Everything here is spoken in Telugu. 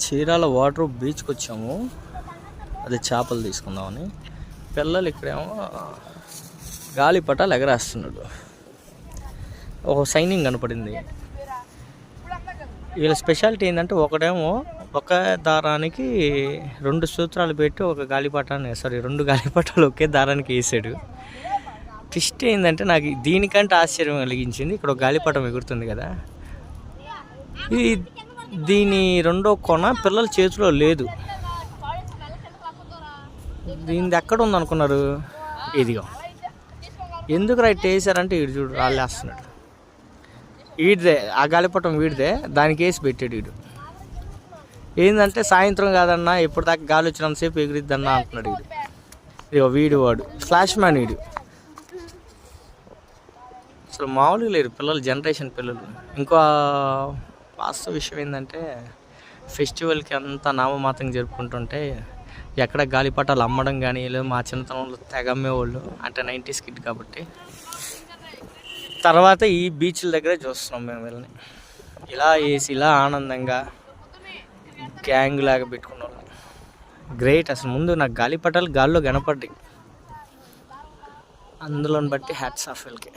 చీరాల వాటర్ బీచ్కి వచ్చాము. అది చేపలు తీసుకుందామని. పిల్లలు ఇక్కడేమో గాలిపటాలు ఎగరేస్తున్నాడు. ఒక సైనింగ్ కనపడింది. వీళ్ళ స్పెషాలిటీ ఏంటంటే ఒకడేమో ఒక దారానికి 2 సూత్రాలు పెట్టి ఒక గాలిపటాన్ని రెండు గాలిపటాలు ఒకే దారానికి వేసాడు. ట్విస్ట్ ఏంటంటే నాకు దీనికంటే ఆశ్చర్యం కలిగించింది, ఇక్కడ ఒక గాలిపటం ఎగురుతుంది కదా, ఇది దీని రెండో కొన పిల్లల చేతిలో లేదు. దీనిది ఎక్కడ ఉందనుకున్నారు? ఇదిగో. ఎందుకు రైట్ వేసారంటే వీడు చూడు రాళ్ళేస్తున్నాడు. వీడిదే ఆ గాలిపటం, వీడిదే, దానికి వేసి పెట్టాడు వీడు. ఏంటంటే సాయంత్రం కాదన్నా ఎప్పుడు దాకా గాలి వచ్చినంతసేపు ఎగిరిద్దన్నా అంటున్నాడు వీడు. ఇదిగో వీడు వాడు ఫ్లాష్ మ్యాన్ వీడు. అసలు మామూలుగా లేరు పిల్లలు, జనరేషన్ పిల్లలు. ఇంకో వాస్తవ విషయం ఏంటంటే ఫెస్టివల్కి అంతా నామమాత్రంగా జరుపుకుంటుంటే ఎక్కడ గాలిపటాలు అమ్మడం కానీ లేదు. మా చిన్నతనంలో తెగ అమ్మేవాళ్ళు, అంటే 90s కిడ్ కాబట్టి. తర్వాత ఈ బీచ్ల దగ్గరే చూస్తున్నాం మేము వీళ్ళని ఇలా వేసి ఇలా ఆనందంగా గ్యాంగ్ లాగా పెట్టుకున్న వాళ్ళని. గ్రేట్. అసలు ముందు నాకు గాలిపటాలు గాల్లో కనపడ్డాయి, అందులోని బట్టి హ్యాట్స్ ఆఫ్ వీళ్ళకి.